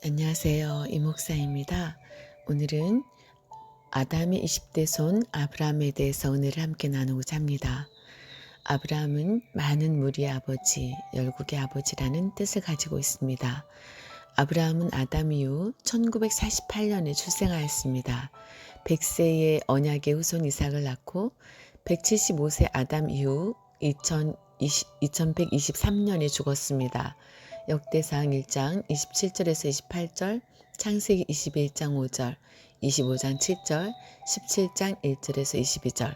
안녕하세요. 이목사입니다. 오늘은 아담의 20대 손 아브라함에 대해서 은혜를 함께 나누고자 합니다. 아브라함은 많은 무리의 아버지, 열국의 아버지라는 뜻을 가지고 있습니다. 아브라함은 아담 이후 1948년에 출생하였습니다. 100세의 언약의 후손 이삭을 낳고 175세 아담 이후 2123년에 죽었습니다. 역대상 1장 27절에서 28절, 창세기 21장 5절, 25장 7절, 17장 1절에서 22절.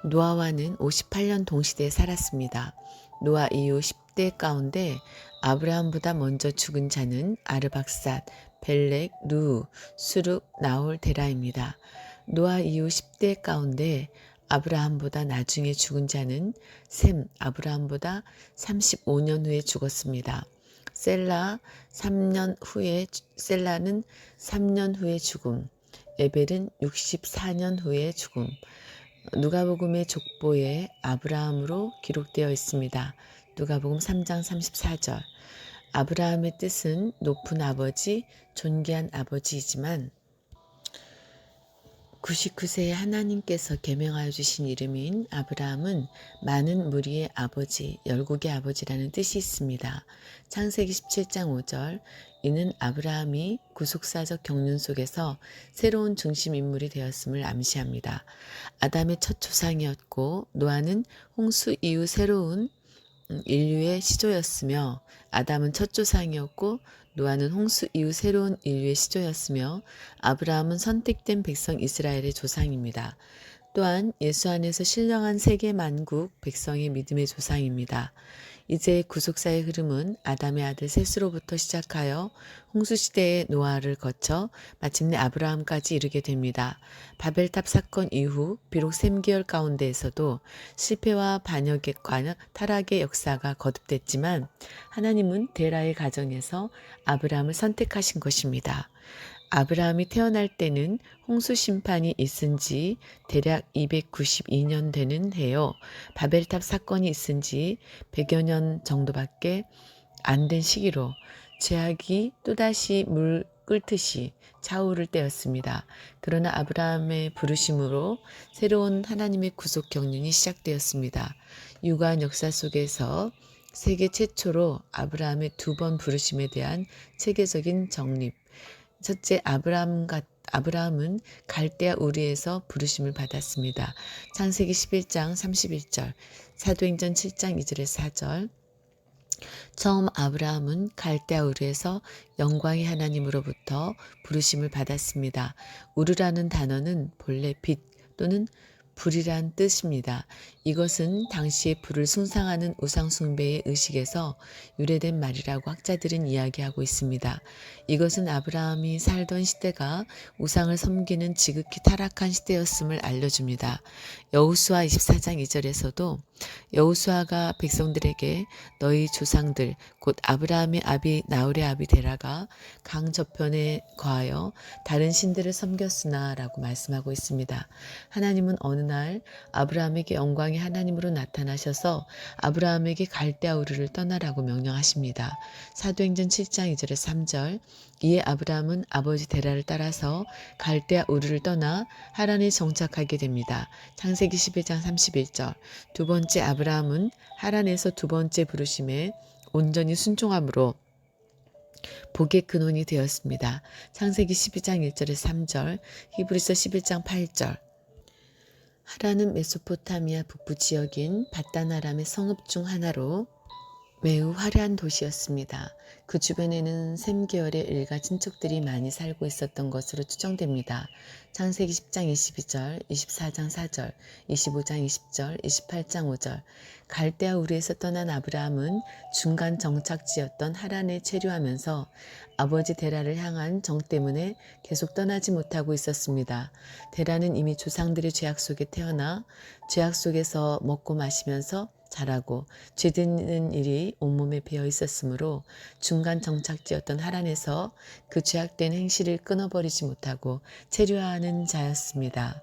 노아와는 58년 동시대에 살았습니다. 노아 이후 10대 가운데 아브라함보다 먼저 죽은 자는 아르박삿, 벨렉, 누후, 수룩, 나홀, 데라입니다. 노아 이후 10대 가운데 아브라함보다 나중에 죽은 자는 셈, 아브라함보다 35년 후에 죽었습니다. 셀라는 3년 후에 죽음, 에벨은 64년 후에 죽음. 누가복음의 족보에 아브라함으로 기록되어 있습니다. 누가복음 3장 34절. 아브라함의 뜻은 높은 아버지, 존귀한 아버지이지만 99세에 하나님께서 계명하여 주신 이름인 아브라함은 많은 무리의 아버지, 열국의 아버지라는 뜻이 있습니다. 창세기 17장 5절, 이는 아브라함이 구속사적 경륜 속에서 새로운 중심 인물이 되었음을 암시합니다. 아담의 첫 조상이었고 노아는 홍수 이후 새로운 인류의 시조였으며 아담은 첫 조상이었고 노아는 홍수 이후 새로운 인류의 시조였으며 아브라함은 선택된 백성 이스라엘의 조상입니다. 또한 예수 안에서 신령한 세계 만국 백성의 믿음의 조상입니다. 이제 구속사의 흐름은 아담의 아들 셋으로부터 시작하여 홍수시대의 노아를 거쳐 마침내 아브라함까지 이르게 됩니다. 바벨탑 사건 이후 비록 셈계열 가운데에서도 실패와 반역의 타락의 역사가 거듭됐지만 하나님은 데라의 가정에서 아브라함을 선택하신 것입니다. 아브라함이 태어날 때는 홍수 심판이 있은 지 대략 292년 되는 해요. 바벨탑 사건이 있은 지 100여 년 정도밖에 안 된 시기로 죄악이 또다시 물 끓듯이 차오를 때였습니다. 그러나 아브라함의 부르심으로 새로운 하나님의 구속 경륜이 시작되었습니다. 유구한 역사 속에서 세계 최초로 아브라함의 두 번 부르심에 대한 체계적인 정립. 첫째, 아브라함은 갈대아 우르에서 부르심을 받았습니다. 창세기 11장 31절, 사도행전 7장 2절에서 4절. 처음 아브라함은 갈대아 우르에서 영광의 하나님으로부터 부르심을 받았습니다. 우르라는 단어는 본래 빛 또는 불이란 뜻입니다. 이것은 당시의 불을 숭상하는 우상숭배의 의식에서 유래된 말이라고 학자들은 이야기하고 있습니다. 이것은 아브라함이 살던 시대가 우상을 섬기는 지극히 타락한 시대였음을 알려줍니다. 여호수아 24장 2절에서도 여호수아가 백성들에게 너희 조상들 곧 아브라함의 아비 나홀의 아비 데라가 강 저편에 거하여 다른 신들을 섬겼으나 라고 말씀하고 있습니다. 하나님은 어느 날 아브라함에게 영광의 하나님으로 나타나셔서 아브라함에게 갈대아 우르를 떠나라고 명령하십니다. 사도행전 7장 2절에 3절. 이에 아브라함은 아버지 데라를 따라서 갈대아 우르를 떠나 하란에 정착하게 됩니다. 창세기 11장 31절. 두 번째 아브라함은 하란에서 두 번째 부르심에 온전히 순종함으로 복의 근원이 되었습니다. 창세기 12장 1절에 3절, 히브리서 11장 8절. 하란은 메소포타미아 북부 지역인 바단 아람의 성읍 중 하나로 매우 화려한 도시였습니다. 그 주변에는 셈 계열의 일가 친척들이 많이 살고 있었던 것으로 추정됩니다. 창세기 10장 22절, 24장 4절, 25장 20절, 28장 5절. 갈대아 우르에서 떠난 아브라함은 중간 정착지였던 하란에 체류하면서 아버지 데라를 향한 정 때문에 계속 떠나지 못하고 있었습니다. 데라는 이미 조상들의 죄악 속에 태어나 죄악 속에서 먹고 마시면서 자라고 죄짓는 일이 온몸에 배어 있었으므로 중간 정착지였던 하란에서 그 죄악된 행실을 끊어버리지 못하고 체류하는 자였습니다.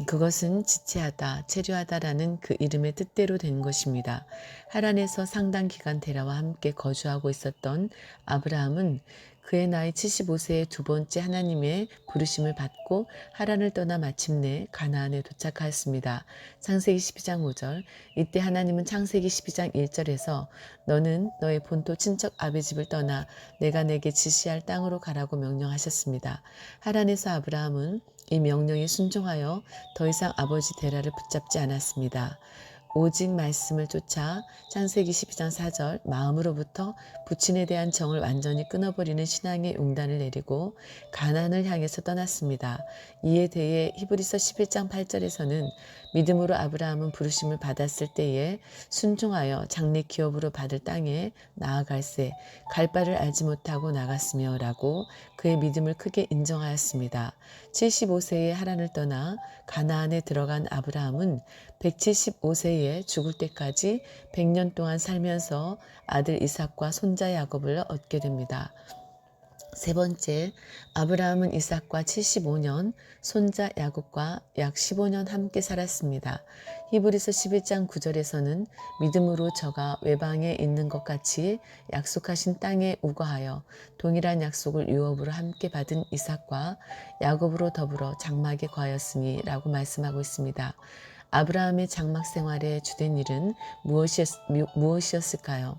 그것은 지체하다, 체류하다라는 그 이름의 뜻대로 된 것입니다. 하란에서 상당 기간 데라와 함께 거주하고 있었던 아브라함은 그의 나이 75세의 두 번째 하나님의 부르심을 받고 하란을 떠나 마침내 가나안에 도착하였습니다. 창세기 12장 5절. 이때 하나님은 창세기 12장 1절에서 너는 너의 본토 친척 아비 집을 떠나 내가 내게 지시할 땅으로 가라고 명령하셨습니다. 하란에서 아브라함은 이 명령에 순종하여 더 이상 아버지 데라를 붙잡지 않았습니다. 오직 말씀을 쫓아 창세기 12장 4절 마음으로부터 부친에 대한 정을 완전히 끊어버리는 신앙의 용단을 내리고 가나안을 향해서 떠났습니다. 이에 대해 히브리서 11장 8절에서는 믿음으로 아브라함은 부르심을 받았을 때에 순종하여 장래 기업으로 받을 땅에 나아갈새 갈 바를 알지 못하고 나갔으며 라고 그의 믿음을 크게 인정하였습니다. 75세에 하란을 떠나 가나안에 들어간 아브라함은 175세에 죽을 때까지 100년 동안 살면서 아들 이삭과 손자 야곱을 얻게 됩니다. 세 번째, 아브라함은 이삭과 75년, 손자 야곱과 약 15년 함께 살았습니다. 히브리서 11장 9절에서는 믿음으로 저가 외방에 있는 것 같이 약속하신 땅에 우거하여 동일한 약속을 유업으로 함께 받은 이삭과 야곱으로 더불어 장막에 거하였으니 라고 말씀하고 있습니다. 아브라함의 장막 생활의 주된 일은 무엇이었을까요?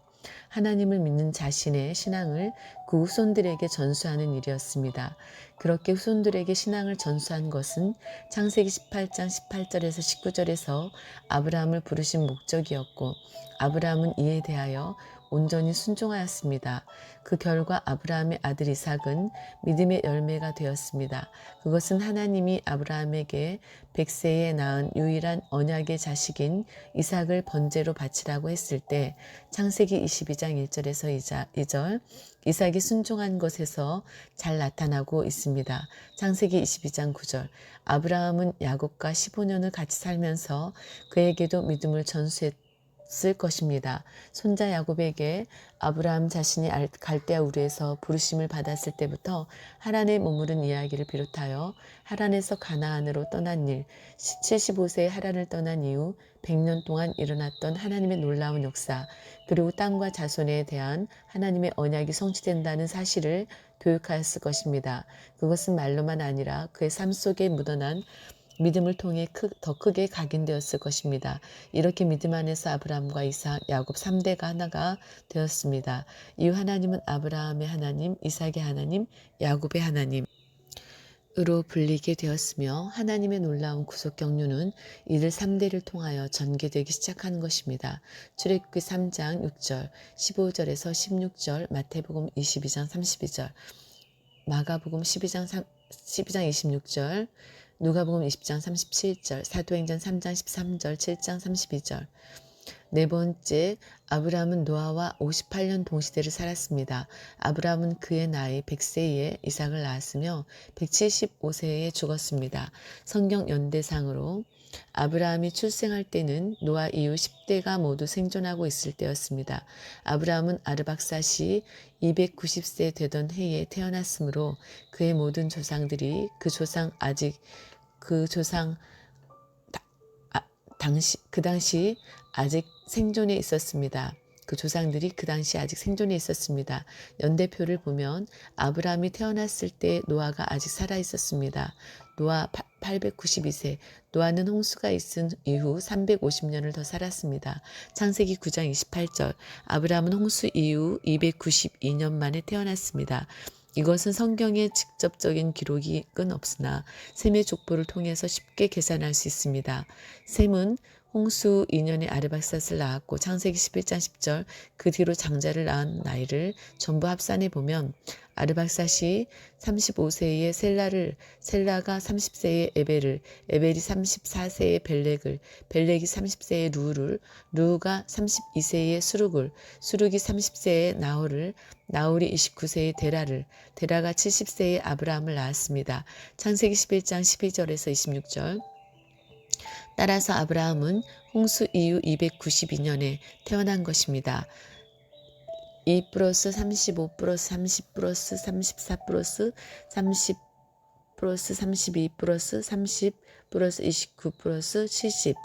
하나님을 믿는 자신의 신앙을 그 후손들에게 전수하는 일이었습니다. 그렇게 후손들에게 신앙을 전수한 것은 창세기 18장 18절에서 19절에서 아브라함을 부르신 목적이었고 아브라함은 이에 대하여 온전히 순종하였습니다. 그 결과 아브라함의 아들 이삭은 믿음의 열매가 되었습니다. 그것은 하나님이 아브라함에게 100세에 낳은 유일한 언약의 자식인 이삭을 번제로 바치라고 했을 때 창세기 22장 1절에서 2절 이삭이 순종한 것에서 잘 나타나고 있습니다. 창세기 22장 9절 아브라함은 야곱과 15년을 같이 살면서 그에게도 믿음을 전수했을 것입니다. 손자 야곱에게 아브라함 자신이 갈대아 우르에서 부르심을 받았을 때부터 하란에 머무른 이야기를 비롯하여 하란에서 가나안으로 떠난 일, 75세에 하란을 떠난 이후 100년 동안 일어났던 하나님의 놀라운 역사, 그리고 땅과 자손에 대한 하나님의 언약이 성취된다는 사실을 교육하였을 것입니다. 그것은 말로만 아니라 그의 삶 속에 묻어난 믿음을 통해 더 크게 각인되었을 것입니다. 이렇게 믿음 안에서 아브라함과 이삭, 야곱 3대가 하나가 되었습니다. 이후 하나님은 아브라함의 하나님, 이삭의 하나님, 야곱의 하나님 으로 불리게 되었으며 하나님의 놀라운 구속 경륜은 이들 3대를 통하여 전개되기 시작한 것입니다. 출애굽기 3장 6절, 15절에서 16절, 마태복음 22장 32절, 마가복음 12장 26절, 누가복음 20장 37절, 사도행전 3장 13절, 7장 32절. 네 번째, 아브라함은 노아와 58년 동시대를 살았습니다. 아브라함은 그의 나이 100세에 이삭을 낳았으며 175세에 죽었습니다. 성경 연대상으로 아브라함이 출생할 때는 노아 이후 10대가 모두 생존하고 있을 때였습니다. 아브라함은 아르박사시 290세 되던 해에 태어났으므로 그의 모든 조상들이 그 당시 아직 생존해 있었습니다. 그 조상들이 그 당시 아직 생존해 있었습니다. 연대표를 보면 아브라함이 태어났을 때 노아가 아직 살아 있었습니다. 노아 892세, 노아는 홍수가 있은 이후 350년을 더 살았습니다. 창세기 9장 28절, 아브라함은 홍수 이후 292년 만에 태어났습니다. 이것은 성경의 직접적인 기록이 없으나 셈의 족보를 통해서 쉽게 계산할 수 있습니다. 셈은 홍수 2년에 아르박삿을 낳았고 창세기 11장 10절 그 뒤로 장자를 낳은 나이를 전부 합산해 보면 아르박삿이 35세에 셀라가 30세에 에벨이 34세에 벨렉이 30세에 루가 32세에 수룩이 30세에 나홀이 29세에 데라가 70세에 아브라함을 낳았습니다. 창세기 11장 12절에서 26절. 따라서 아브라함은 홍수 이후 292년에 태어난 것입니다. 2 플러스 35 플러스 30 플러스 34 플러스 30 플러스 32 플러스 30 플러스 29 플러스 70.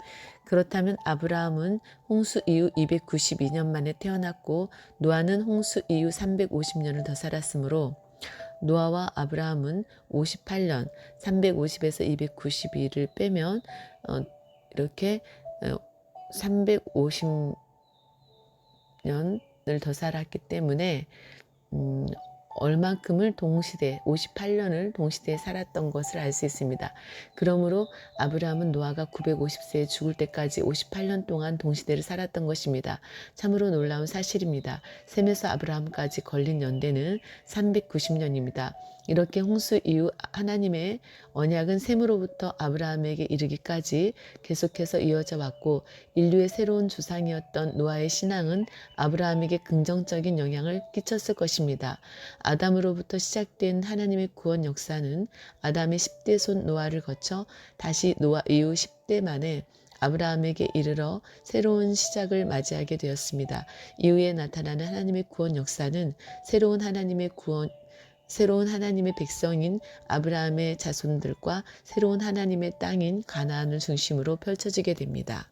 그렇다면 아브라함은 홍수 이후 292년 만에 태어났고 노아는 홍수 이후 350년을 더 살았으므로 노아와 아브라함은 58년, 350에서 292를 빼면 이렇게 350년을 더 살았기 때문에 얼만큼을 동시대 58년을 동시대에 살았던 것을 알 수 있습니다. 그러므로 아브라함은 노아가 950세에 죽을 때까지 58년 동안 동시대를 살았던 것입니다. 참으로 놀라운 사실입니다. 셈에서 아브라함까지 걸린 연대는 390년입니다. 이렇게 홍수 이후 하나님의 언약은 셈으로부터 아브라함에게 이르기까지 계속해서 이어져 왔고, 인류의 새로운 조상이었던 노아의 신앙은 아브라함에게 긍정적인 영향을 끼쳤을 것입니다. 아담으로부터 시작된 하나님의 구원 역사는 아담의 10대 손 노아를 거쳐 다시 노아 이후 10대 만에 아브라함에게 이르러 새로운 시작을 맞이하게 되었습니다. 이후에 나타나는 하나님의 구원 역사는 새로운 하나님의 백성인 아브라함의 자손들과 새로운 하나님의 땅인 가나안을 중심으로 펼쳐지게 됩니다.